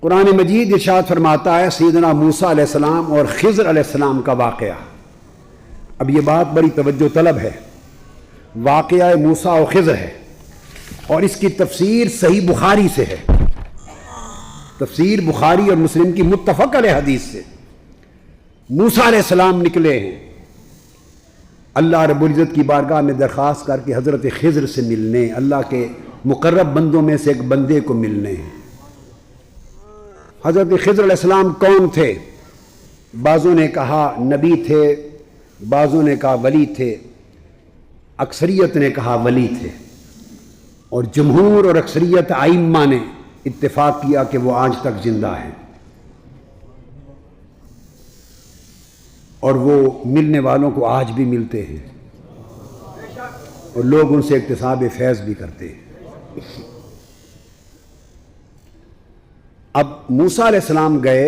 قرآن مجید ارشاد فرماتا ہے سیدنا موسیٰ علیہ السلام اور خضر علیہ السلام کا واقعہ. اب یہ بات بڑی توجہ طلب ہے. واقعہ موسیٰ و خضر ہے اور اس کی تفسیر صحیح بخاری سے ہے. تفسیر بخاری اور مسلم کی متفق علیہ حدیث سے. موسیٰ علیہ السلام نکلے ہیں اللہ رب العزت کی بارگاہ میں درخواست کر کے حضرت خضر سے ملنے، اللہ کے مقرب بندوں میں سے ایک بندے کو ملنے ہیں. حضرت خضر علیہ السلام کون تھے؟ بعضوں نے کہا نبی تھے، بعضوں نے کہا ولی تھے، اکثریت نے کہا ولی تھے، اور جمہور اور اکثریت ائمہ نے اتفاق کیا کہ وہ آج تک زندہ ہیں اور وہ ملنے والوں کو آج بھی ملتے ہیں اور لوگ ان سے اکتساب فیض بھی کرتے ہیں. اب موسیٰ علیہ السلام گئے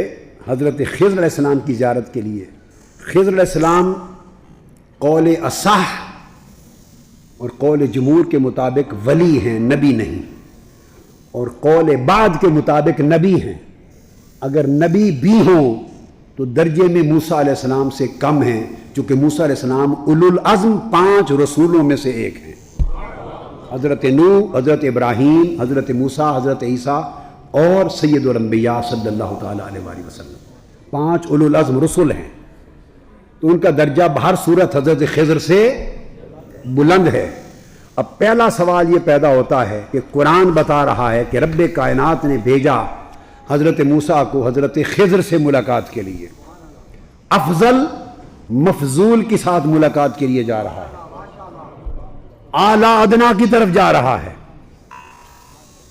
حضرت خضر علیہ السلام کی زیارت کے لیے. خضر علیہ السلام قول اصح اور قول جمہور کے مطابق ولی ہیں، نبی نہیں، اور قول بعد کے مطابق نبی ہیں. اگر نبی بھی ہوں تو درجے میں موسیٰ علیہ السلام سے کم ہیں، چونکہ موسیٰ علیہ السلام اولو العزم 5 رسولوں میں سے ایک ہیں. حضرت نوح، حضرت ابراہیم، حضرت موسیٰ، حضرت عیسیٰ اور سید الانبیاء صلی اللہ تعالیٰ علیہ وآلہ وسلم 5 اولو العزم رسول ہیں. تو ان کا درجہ بہر صورت حضرت خضر سے بلند ہے. اب پہلا سوال یہ پیدا ہوتا ہے کہ قرآن بتا رہا ہے کہ رب کائنات نے بھیجا حضرت موسیٰ کو حضرت خضر سے ملاقات کے لیے. افضل مفضول کے ساتھ ملاقات کے لیے جا رہا ہے، اعلیٰ ادنا کی طرف جا رہا ہے،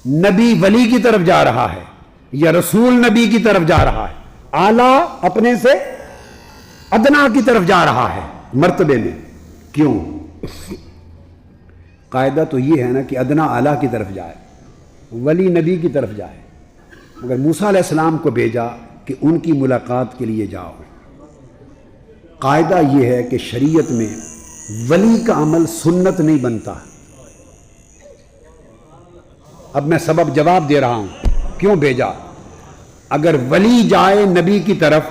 نبی ولی کی طرف جا رہا ہے یا رسول نبی کی طرف جا رہا ہے. اعلیٰ اپنے سے ادنا کی طرف جا رہا ہے مرتبے میں. کیوں؟ قاعدہ تو یہ ہے نا کہ ادنا اعلیٰ کی طرف جائے، ولی نبی کی طرف جائے. مگر موسیٰ علیہ السلام کو بھیجا کہ ان کی ملاقات کے لیے جاؤ. قاعدہ یہ ہے کہ شریعت میں ولی کا عمل سنت نہیں بنتا. اب میں سبب جواب دے رہا ہوں کیوں بھیجا. اگر ولی جائے نبی کی طرف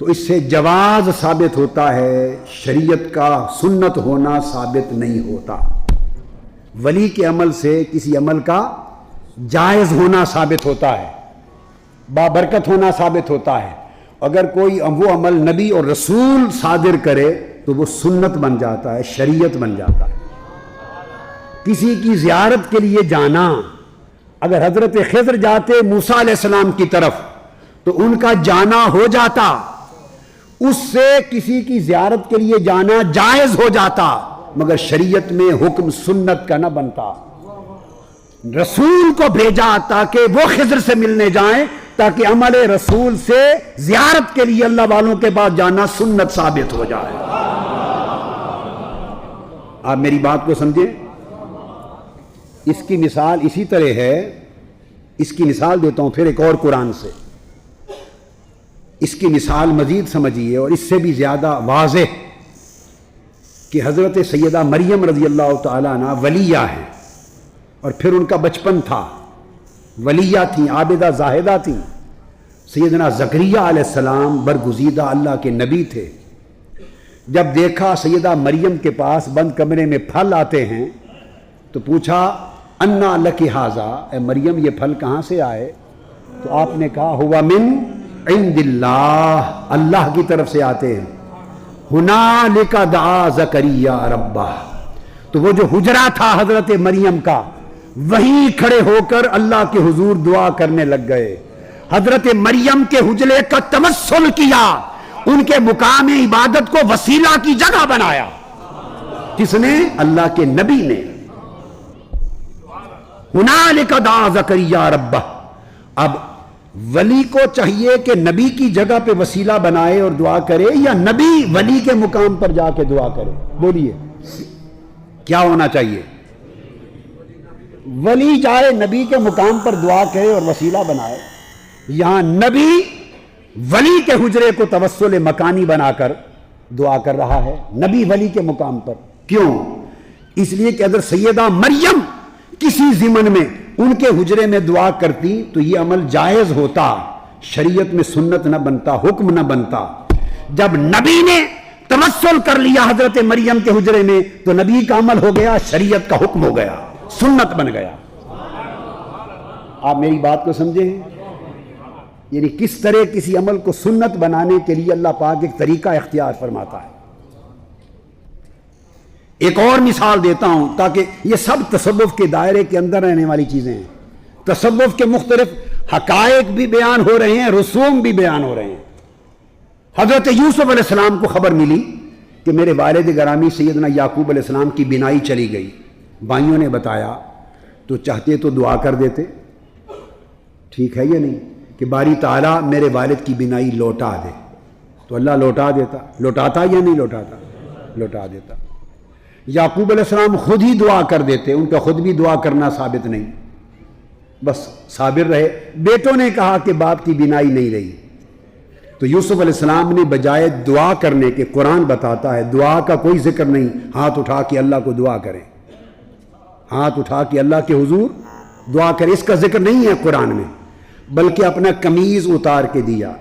تو اس سے جواز ثابت ہوتا ہے، شریعت کا سنت ہونا ثابت نہیں ہوتا. ولی کے عمل سے کسی عمل کا جائز ہونا ثابت ہوتا ہے، بابرکت ہونا ثابت ہوتا ہے. اگر کوئی وہ عمل نبی اور رسول صادر کرے تو وہ سنت بن جاتا ہے، شریعت بن جاتا ہے. کسی کی زیارت کے لیے جانا، اگر حضرت خضر جاتے موسیٰ علیہ السلام کی طرف تو ان کا جانا ہو جاتا، اس سے کسی کی زیارت کے لیے جانا جائز ہو جاتا، مگر شریعت میں حکم سنت کا نہ بنتا. رسول کو بھیجا تاکہ وہ خضر سے ملنے جائیں، تاکہ عمل رسول سے زیارت کے لیے اللہ والوں کے پاس جانا سنت ثابت ہو جائے. آپ میری بات کو سمجھیں. اس کی مثال اسی طرح ہے، اس کی مثال دیتا ہوں پھر ایک اور قرآن سے. اس کی مثال مزید سمجھیے اور اس سے بھی زیادہ واضح کہ حضرت سیدہ مریم رضی اللہ تعالیٰ عنہ ولیہ ہیں اور پھر ان کا بچپن تھا. ولیہ تھیں، عابدہ زاہدہ تھیں. سیدنا زکریا علیہ السلام برگزیدہ اللہ کے نبی تھے. جب دیکھا سیدہ مریم کے پاس بند کمرے میں پھل آتے ہیں تو پوچھا انا لکی ھذا، اے مریم یہ پھل کہاں سے آئے؟ تو آپ نے کہا ہوا من عند اللہ، اللہ کی طرف سے آتے ہیں. ہنالک دعا زکریا ربہ، تو وہ جو حجرہ تھا حضرت مریم کا وہیں کھڑے ہو کر اللہ کے حضور دعا کرنے لگ گئے. حضرت مریم کے حجرے کا تمثل کیا، ان کے مقام عبادت کو وسیلہ کی جگہ بنایا. کس نے؟ اللہ کے نبی نے. ہنالک دعا زکریا ربہ. اب ولی کو چاہیے کہ نبی کی جگہ پہ وسیلہ بنائے اور دعا کرے، یا نبی ولی کے مقام پر جا کے دعا کرے؟ بولیے کیا ہونا چاہیے؟ ولی جائے نبی کے مقام پر دعا کرے اور وسیلہ بنائے. یہاں نبی ولی کے حجرے کو توسل مکانی بنا کر دعا کر رہا ہے، نبی ولی کے مقام پر. کیوں؟ اس لیے کہ اگر سیدہ مریم کسی ضمن میں ان کے حجرے میں دعا کرتی تو یہ عمل جائز ہوتا، شریعت میں سنت نہ بنتا، حکم نہ بنتا۔ جب نبی نے توسل کر لیا حضرت مریم کے حجرے میں تو نبی کا عمل ہو گیا، شریعت کا حکم ہو گیا، سنت بن گیا۔ آپ میری بات کو سمجھیں؟ یعنی کس طرح کسی عمل کو سنت بنانے کے لیے اللہ پاک ایک طریقہ اختیار فرماتا ہے۔ ایک اور مثال دیتا ہوں تاکہ یہ سب تصوف کے دائرے کے اندر رہنے والی چیزیں ہیں۔ تصوف کے مختلف حقائق بھی بیان ہو رہے ہیں، رسوم بھی بیان ہو رہے ہیں۔ حضرت یوسف علیہ السلام کو خبر ملی کہ میرے والد گرامی سیدنا یعقوب علیہ السلام کی بینائی چلی گئی۔ بھائیوں نے بتایا تو چاہتے تو دعا کر دیتے، ٹھیک ہے یا نہیں، کہ باری تعالیٰ میرے والد کی بینائی لوٹا دے، تو اللہ لوٹا دیتا، لوٹاتا یا نہیں لوٹاتا؟ لوٹا دیتا۔ یعقوب علیہ السلام خود ہی دعا کر دیتے، ان کا خود بھی دعا کرنا ثابت نہیں، بس صابر رہے۔ بیٹوں نے کہا کہ باپ کی بینائی نہیں رہی، تو یوسف علیہ السلام نے بجائے دعا کرنے کے، قرآن بتاتا ہے دعا کا کوئی ذکر نہیں، ہاتھ اٹھا کے اللہ کو دعا کریں، ہاتھ اٹھا کے اللہ کے حضور دعا کریں، اس کا ذکر نہیں ہے قرآن میں، بلکہ اپنا قمیض اتار کے دیا،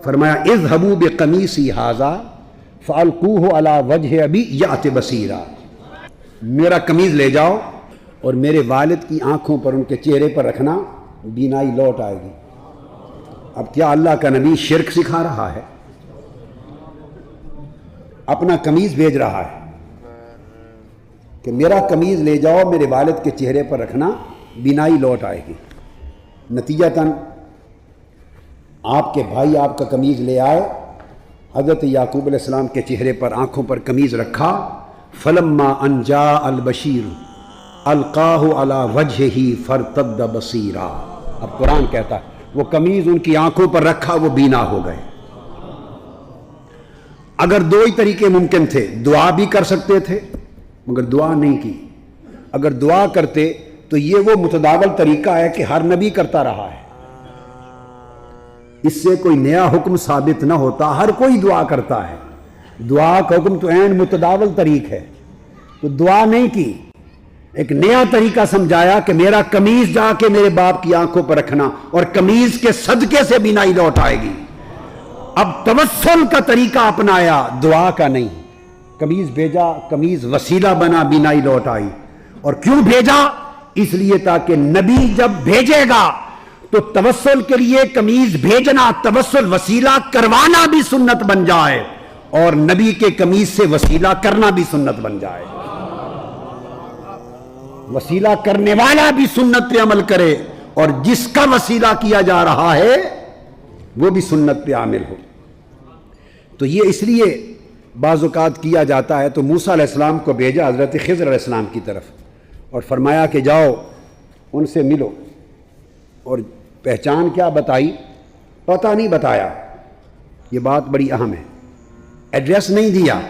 فرمایا اذهبوا بقمیصی ھذا فالقوہ علی وجہ ابی یأت بصیرا، میرا قمیض لے جاؤ اور میرے والد کی آنکھوں پر، ان کے چہرے پر رکھنا، بینائی لوٹ آئے گی۔ اب کیا اللہ کا نبی شرک سکھا رہا ہے؟ اپنا قمیض بھیج رہا ہے کہ میرا قمیض لے جاؤ، میرے والد کے چہرے پر رکھنا، بینائی لوٹ آئے گی۔ نتیجتاً آپ کے بھائی آپ کا قمیض لے آئے، حضرت یعقوب علیہ السلام کے چہرے پر، آنکھوں پر قمیض رکھا، فلما ان جاء البشیر القاہ علی وجہہ فارتد بصیرا۔ اب قرآن کہتا ہے وہ قمیض ان کی آنکھوں پر رکھا، وہ بینا ہو گئے۔ اگر دو ہی طریقے ممکن تھے، دعا بھی کر سکتے تھے مگر دعا نہیں کی، اگر دعا کرتے تو یہ وہ متداول طریقہ ہے کہ ہر نبی کرتا رہا ہے، اس سے کوئی نیا حکم ثابت نہ ہوتا، ہر کوئی دعا کرتا ہے، دعا کا حکم تو عین متداول طریق ہے، تو دعا نہیں کی، ایک نیا طریقہ سمجھایا کہ میرا قمیض جا کے میرے باپ کی آنکھوں پر رکھنا، اور قمیض کے صدقے سے بینائی لوٹ آئے گی۔ اب توسل کا طریقہ اپنایا، دعا کا نہیں، قمیض بھیجا، قمیض وسیلہ بنا، بینائی لوٹ آئی۔ اور کیوں بھیجا؟ اس لیے تاکہ نبی جب بھیجے گا تو توسل کے لیے قمیض بھیجنا، توسل وسیلہ کروانا بھی سنت بن جائے، اور نبی کے قمیض سے وسیلہ کرنا بھی سنت بن جائے، وسیلہ کرنے والا بھی سنت پہ عمل کرے، اور جس کا وسیلہ کیا جا رہا ہے وہ بھی سنت پہ عامل ہو۔ تو یہ اس لیے بعض اوقات کیا جاتا ہے۔ تو موسیٰ علیہ السلام کو بھیجا حضرت خضر علیہ السلام کی طرف، اور فرمایا کہ جاؤ ان سے ملو، اور پہچان کیا بتائی؟ پتہ نہیں بتایا، یہ بات بڑی اہم ہے، ایڈریس نہیں دیا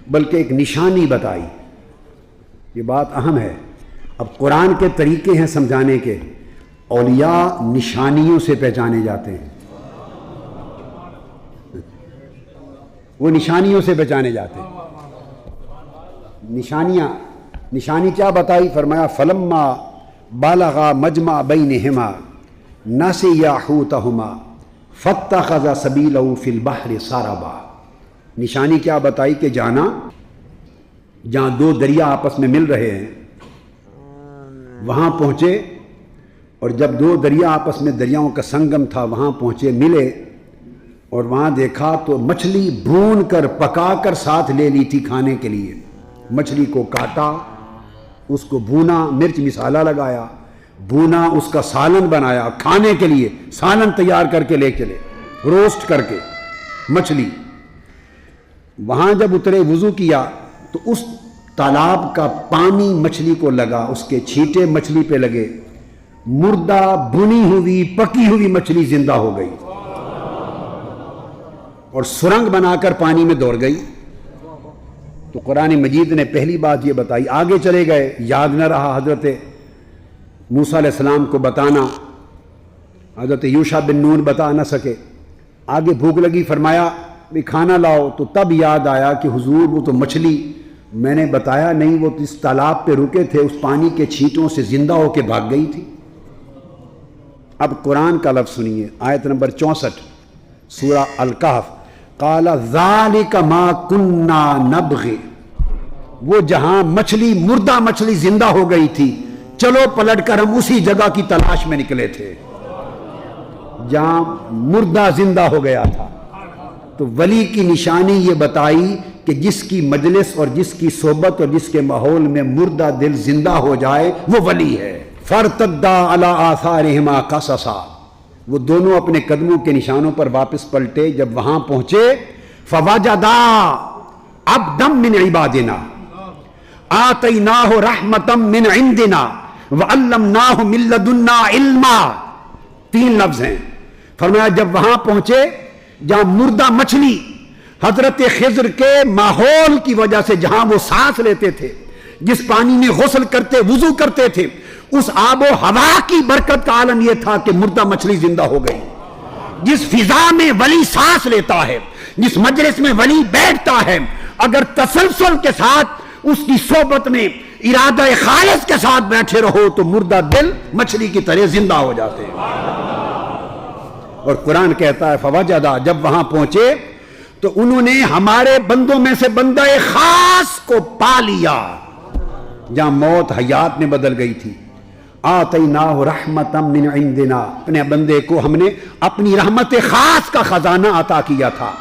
بلکہ ایک نشانی بتائی، یہ بات اہم ہے۔ اب قرآن کے طریقے ہیں سمجھانے کے، اولیاء نشانیوں سے پہچانے جاتے ہیں، وہ نشانیوں سے پہچانے جاتے ہیں۔ نشانی کیا بتائی؟ فرمایا فلما بالغا مجمع بینہما نسیا حوتہما فاتخذ سبیلہ فی البحر سربا۔ نشانی کیا بتائی؟ کہ جانا جہاں دو دریا آپس میں مل رہے ہیں وہاں پہنچے، اور جب دو دریا آپس میں، دریاؤں کا سنگم تھا، وہاں پہنچے، ملے، اور وہاں دیکھا تو مچھلی بھون کر پکا کر ساتھ لے لی تھی کھانے کے لیے۔ مچھلی کو کاٹا، اس کو بھونا، مرچ مسالہ لگایا، بھونا، اس کا سالن بنایا، کھانے کے لیے سالن تیار کر کے لے چلے، روسٹ کر کے مچھلی۔ وہاں جب اترے، وضو کیا تو اس تالاب کا پانی مچھلی کو لگا، اس کے چھینٹے مچھلی پہ لگے، مردہ بھنی ہوئی پکی ہوئی مچھلی زندہ ہو گئی، اور سرنگ بنا کر پانی میں دوڑ گئی۔ تو قرآن مجید نے پہلی بات یہ بتائی۔ آگے چلے گئے، یاد نہ رہا حضرت موسیٰ علیہ السلام کو بتانا، حضرت یوشع بن نون بتا نہ سکے۔ آگے بھوک لگی، فرمایا بھی کھانا لاؤ، تو تب یاد آیا کہ حضور وہ تو مچھلی میں نے بتایا نہیں، وہ اس تالاب پہ رکے تھے، اس پانی کے چھینٹوں سے زندہ ہو کے بھاگ گئی تھی۔ اب قرآن کا لفظ سنیے، آیت نمبر 64 سورہ الکہف، قال ذالک ما کننا نبغی، وہ جہاں مچھلی مردہ مچھلی زندہ ہو گئی تھی، چلو پلٹ کر ہم اسی جگہ کی تلاش میں نکلے تھے جہاں مردہ زندہ ہو گیا تھا۔ تو ولی کی نشانی یہ بتائی کہ جس کی مجلس اور جس کی صحبت اور جس کے ماحول میں مردہ دل زندہ ہو جائے وہ ولی ہے۔ فارتدا علی آثارہما قصصا، وہ دونوں اپنے قدموں کے نشانوں پر واپس پلٹے، جب وہاں پہنچے فوجدا عبدا من عبادنا آتیناہ رحمتا من عندنا وعلمناہ من لدنا علما، 3 لفظ ہیں۔ فرمایا جب وہاں پہنچے جہاں مردہ مچھلی حضرت خضر کے ماحول کی وجہ سے جہاں وہ سانس لیتے تھے، جس پانی میں غسل کرتے وضو کرتے تھے، اس آب و ہوا کی برکت کا عالم یہ تھا کہ مردہ مچھلی زندہ ہو گئی۔ جس فضا میں ولی سانس لیتا ہے، جس مجلس میں ولی بیٹھتا ہے، اگر تسلسل کے ساتھ اس کی صحبت میں ارادہ خالص کے ساتھ بیٹھے رہو تو مردہ دل مچھلی کی طرح زندہ ہو جاتے ہیں۔ اور قرآن کہتا ہے فوجدا، جب وہاں پہنچے تو انہوں نے ہمارے بندوں میں سے بندہ خاص کو پا لیا جہاں موت حیات میں بدل گئی تھی۔ آتیناہ رحمتا من عندنا، اپنے بندے کو ہم نے اپنی رحمت خاص کا خزانہ عطا کیا تھا۔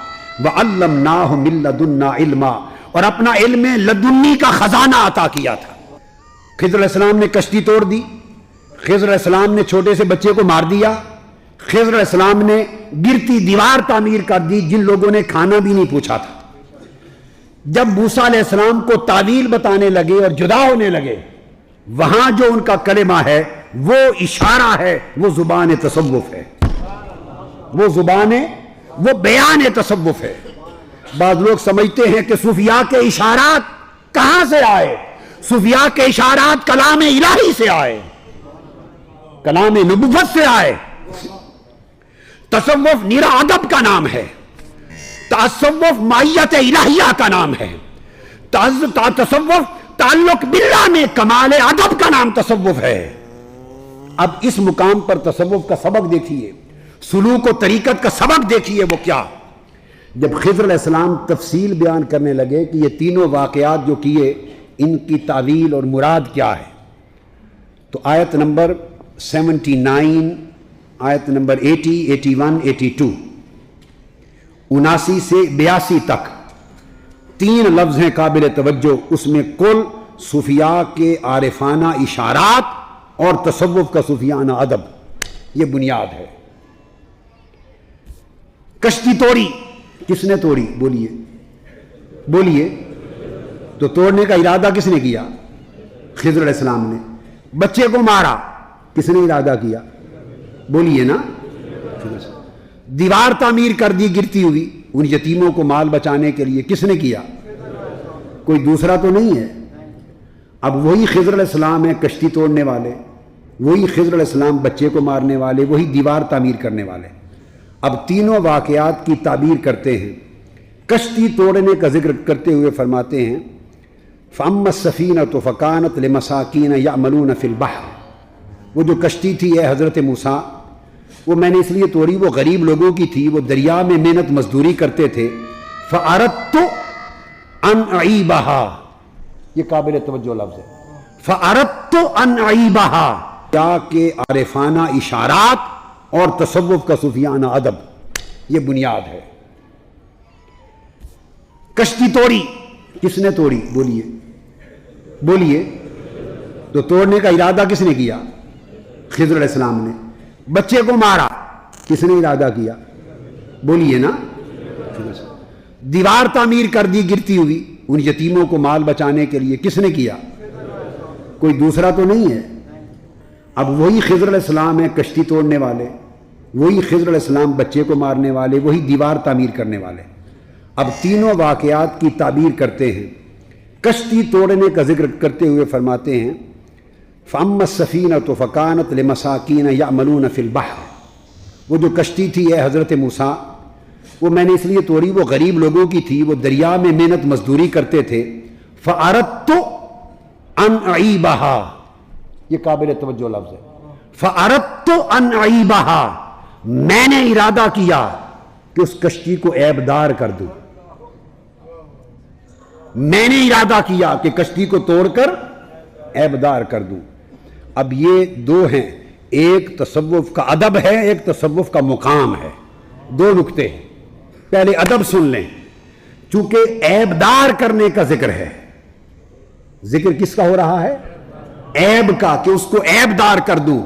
وعلمناہ من لدنا علما، اور اپنا علم لدنی کا خزانہ عطا کیا تھا۔ خضر علیہ السلام نے کشتی توڑ دی، خضر علیہ السلام نے چھوٹے سے بچے کو مار دیا، خضر علیہ السلام نے گرتی دیوار تعمیر کر دی جن لوگوں نے کھانا بھی نہیں پوچھا تھا۔ جب موسیٰ علیہ السلام کو تعویل بتانے لگے اور جدا ہونے لگے، وہاں جو ان کا کلمہ ہے وہ اشارہ ہے، وہ زبان تصوف ہے، وہ بیان تصوف ہے۔ بعض لوگ سمجھتے ہیں کہ صوفیاء کے اشارات کہاں سے آئے؟ صوفیاء کے اشارات کلام الہی سے آئے، کلام نبوت سے آئے۔ تصوف نیرا ادب کا نام ہے، تصوف مائیت الہیہ کا نام ہے، تصوف تعلق باللہ میں کمال ادب کا نام تصوف ہے۔ اب اس مقام پر تصوف کا سبق دیکھیے، سلوک و طریقت کا سبق دیکھیے وہ کیا۔ جب خضر علیہ السلام تفصیل بیان کرنے لگے کہ یہ تینوں واقعات جو کیے ان کی تعویل اور مراد کیا ہے، تو آیت نمبر 79، آیت نمبر 80، 81، 82، 79 سے 82 تک 3 لفظ ہیں قابل توجہ، اس میں کل صوفیاء کے عارفانہ اشارات اور تصوف کا صوفیانہ ادب، یہ بنیاد ہے۔ کشتی توڑی، کس نے توڑی؟ بولیے، تو توڑنے کا ارادہ کس نے کیا؟ خضر علیہ السلام نے۔ بچے کو مارا، کس نے ارادہ کیا؟ بولیے نا۔ دیوار تعمیر کر دی گرتی ہوئی ان یتیموں کو مال بچانے کے لیے، کس نے کیا؟ کوئی دوسرا تو نہیں ہے۔ اب وہی خضر علیہ السلام ہے کشتی توڑنے والے، وہی خضر علیہ السلام بچے کو مارنے والے، وہی دیوار تعمیر کرنے والے۔ اب تینوں واقعات کی تعبیر کرتے ہیں۔ کشتی توڑنے کا ذکر کرتے ہوئے فرماتے ہیں فَأَمَّا السَّفِينَةُ فَكَانَتْ لِمَسَاكِينَ يَعْمَلُونَ فِي الْبَحْرِ، وہ جو کشتی تھی اے حضرت موسیٰ، وہ میں نے اس لیے توڑی، وہ غریب لوگوں کی تھی، وہ دریا میں محنت مزدوری کرتے تھے۔ فَأَرَدْتُ أَنْ أَعِيبَهَا، یہ قابل توجہ لفظ ہے، فَأَرَدْتُ أَنْ أَعِيبَهَا، کیا کہ عارفانہ اشارات اور تصوف کا صوفیانہ ادب، یہ بنیاد ہے۔ کشتی توڑی، کس نے توڑی؟ بولیے، تو توڑنے کا ارادہ کس نے کیا؟ خضر علیہ السلام نے۔ بچے کو مارا، کس نے ارادہ کیا؟ بولیے نا۔ دیوار تعمیر کر دی گرتی ہوئی ان یتیموں کو مال بچانے کے لیے، کس نے کیا؟ کوئی دوسرا تو نہیں ہے۔ اب وہی خضر علیہ السلام ہے کشتی توڑنے والے، وہی خضر علیہ السلام بچے کو مارنے والے، وہی دیوار تعمیر کرنے والے۔ اب تینوں واقعات کی تعبیر کرتے ہیں۔ کشتی توڑنے کا ذکر کرتے ہوئے فرماتے ہیں فَأَمَّا السَّفِينَةُ فَكَانَتْ لِمَسَاكِينَ يَعْمَلُونَ فِي الْبَحْرِ، وہ جو کشتی تھی اے حضرت موسیٰ، وہ میں نے اس لیے توڑی، وہ غریب لوگوں کی تھی، وہ دریا میں محنت مزدوری کرتے تھے۔ فَأَرَدْتُ أَنْ أَعِيبَهَا، یہ قابل توجہ لفظ ہے، فَأَرَدْتُ فَأَرَدْتُ أَنْ أَعِيبَهَا، میں نے ارادہ کیا کہ اس کشتی کو عیب دار کر دوں، میں نے ارادہ کیا کہ کشتی کو توڑ کر عیب دار کر دوں۔ اب یہ دو ہیں، ایک تصوف کا ادب ہے، ایک تصوف کا مقام ہے، دو نکتے ہیں۔ پہلے ادب سن لیں، چونکہ عیب دار کرنے کا ذکر ہے۔ ذکر کس کا ہو رہا ہے؟ عیب کا، کہ اس کو عیب دار کر دوں،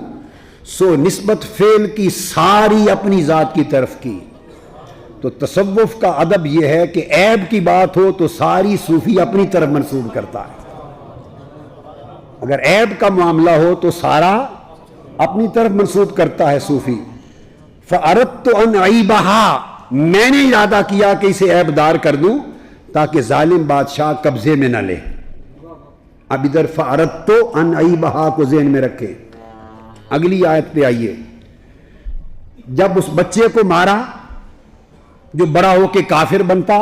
سو نسبت فعل کی ساری اپنی ذات کی طرف کی۔ تو تصوف کا ادب یہ ہے کہ عیب کی بات ہو تو ساری صوفی اپنی طرف منسوب کرتا ہے، اگر عیب کا معاملہ ہو تو سارا اپنی طرف منسوب کرتا ہے صوفی۔ فَأَرَدْتُ أَنْ أَعِيبَهَا، میں نے ارادہ کیا کہ اسے عیب دار کر دوں تاکہ ظالم بادشاہ قبضے میں نہ لے۔ اب ادھر فَأَرَدْتُ أَنْ أَعِيبَهَا کو ذہن میں رکھیں۔ اگلی آیت پہ آئیے، جب اس بچے کو مارا جو بڑا ہو کے کافر بنتا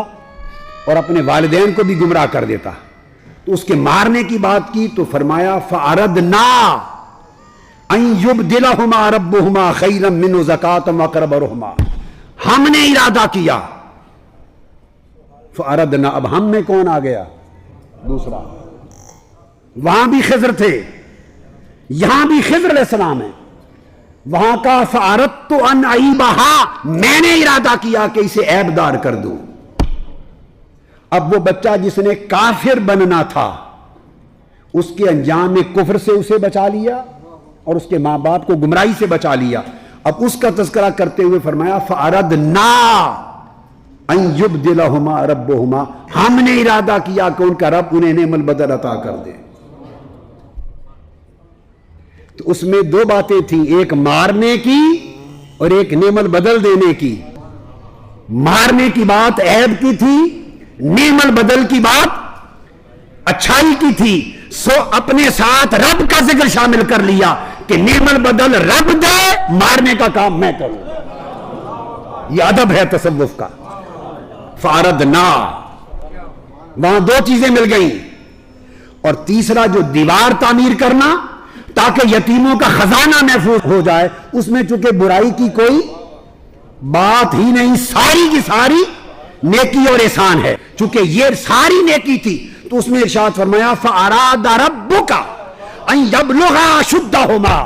اور اپنے والدین کو بھی گمراہ کر دیتا، تو اس کے مارنے کی بات کی تو فرمایا فَأَرَدْنَا أَن يُبْدِلَهُمَا رَبُّهُمَا خَيْرًا مِّنْهُ زَكَاةً وَأَقْرَبَ رُحْمًا، ہم نے ارادہ کیا۔ فَأَرَدْنَا، اب ہم میں کون آ گیا؟ دوسرا۔ وہاں بھی خضر تھے، یہاں بھی خضر علیہ السلام ہے۔ وہاں کا فَأَرَدْتُ أَنْ أَعِيبَهَا، میں نے ارادہ کیا کہ اسے عیب دار کر دوں۔ اب وہ بچہ جس نے کافر بننا تھا، اس کے انجام میں کفر سے اسے بچا لیا اور اس کے ماں باپ کو گمراہی سے بچا لیا۔ اب اس کا تذکرہ کرتے ہوئے فرمایا فَأَرَدْنَا أَن يُبْدِلَهُمَا رَبُّهُمَا، ہم نے ارادہ کیا کہ ان کا رب انہیں نعم البدل عطا کر دے۔ تو اس میں دو باتیں تھیں، ایک مارنے کی اور ایک نعم البدل دینے کی۔ مارنے کی بات عیب کی تھی، نعم البدل کی بات اچھائی کی تھی، سو اپنے ساتھ رب کا ذکر شامل کر لیا کہ نعم البدل رب دے، مارنے کا کام میں کروں۔ یہ ادب ہے تصوف کا۔ فَأَرَدْنَا، وہاں دو چیزیں مل گئیں۔ اور تیسرا جو دیوار تعمیر کرنا تاکہ یتیموں کا خزانہ محفوظ ہو جائے، اس میں چونکہ برائی کی کوئی بات ہی نہیں، ساری کی ساری نیکی اور احسان ہے۔ چونکہ یہ ساری نیکی تھی تو اس میں ارشاد فرمایا فَأَرَادَ رَبُّكَ أَن يَبْلُغَا أَشُدَّهُمَا،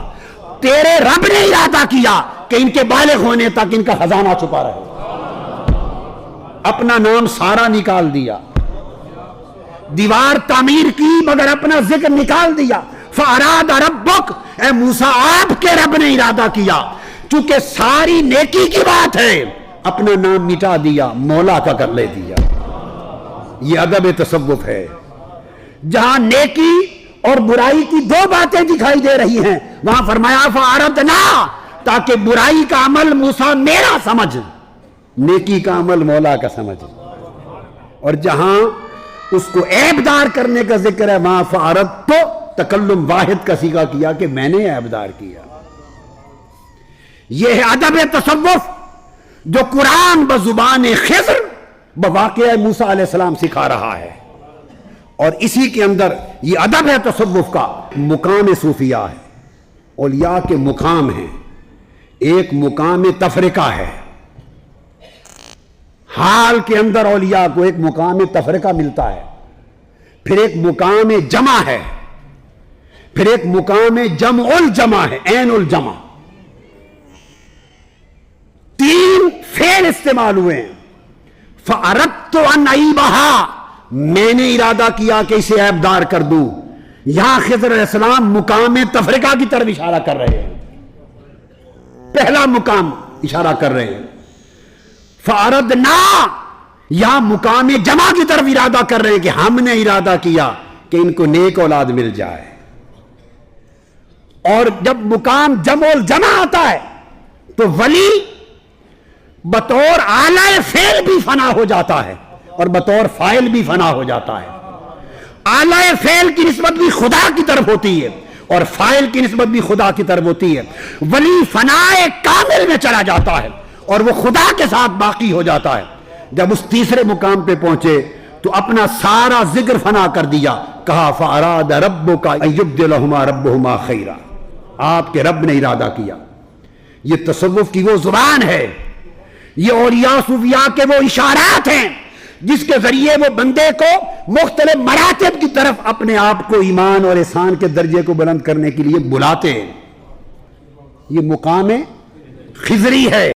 تیرے رب نے ارادہ کیا کہ ان کے بالغ ہونے تک ان کا خزانہ چھپا رہے۔ اپنا نام سارا نکال دیا، دیوار تعمیر کی مگر اپنا ذکر نکال دیا۔ فَأَرَادَ رَبُّكَ، اے موسیٰ آپ کے رب نے ارادہ کیا، چونکہ ساری نیکی کی بات ہے، اپنا نام مٹا دیا، مولا کا کر لے دیا۔ یہ ادب تصوف ہے۔ جہاں نیکی اور برائی کی دو باتیں دکھائی دے رہی ہیں، وہاں فرمایا فَأَرَدْنَا، تاکہ برائی کا عمل موسیٰ میرا سمجھ، نیکی کا عمل مولا کا سمجھ۔ اور جہاں اس کو عیب دار کرنے کا ذکر ہے، وہاں فَأَرَدْتُ، تکلم واحد کا صیغہ کیا کہ میں نے عیب دار کیا۔ یہ ہے ادب تصوف جو قرآن بزبان خضر بواقعہ موسیٰ علیہ السلام سکھا رہا ہے، اور اسی کے اندر یہ ادب ہے تصوف کا۔ مقام صوفیہ ہے، اولیاء کے مقام ہیں۔ ایک مقام تفرقہ ہے، حال کے اندر اولیاء کو ایک مقام تفرقہ ملتا ہے، پھر ایک مقام جمع ہے، پھر ایک مقام جمع الجمع ہے، عین الجمع۔ تین فعل استعمال ہوئے ہیں۔ فَأَرَدْتُ أَنْ أَعِيبَهَا، میں نے ارادہ کیا کہ اسے عیب دار کر دوں۔ یہاں خضر علیہ السلام مقام تفرقہ کی طرف اشارہ کر رہے ہیں، پہلا مقام اشارہ کر رہے ہیں۔ فَأَرَدْنَا، یہاں مقام جمع کی طرف ارادہ کر رہے ہیں کہ ہم نے ارادہ کیا کہ ان کو نیک اولاد مل جائے۔ اور جب مقام جمع الجمع آتا ہے تو ولی بطور اعلی فعل بھی فنا ہو جاتا ہے اور بطور فاعل بھی فنا ہو جاتا ہے۔ اعلی فعل کی نسبت بھی خدا کی طرف ہوتی ہے اور فاعل کی نسبت بھی خدا کی طرف ہوتی ہے۔ ولی فنائے کامل میں چلا جاتا ہے اور وہ خدا کے ساتھ باقی ہو جاتا ہے۔ جب اس تیسرے مقام پہ پہنچے تو اپنا سارا ذکر فنا کر دیا، کہا فَأَرَادَ رَبُّكَ أَن يُبْدِلَهُمَا رَبُّهُمَا خَيْرًا، آپ کے رب نے ارادہ کیا یہ تصوف کی وہ زبان ہے، یہ اولیاء صوفیاء کے وہ اشارات ہیں جس کے ذریعے وہ بندے کو مختلف مراتب کی طرف اپنے آپ کو ایمان اور احسان کے درجے کو بلند کرنے کے لیے بلاتے ہیں۔ یہ مقام خضری ہے۔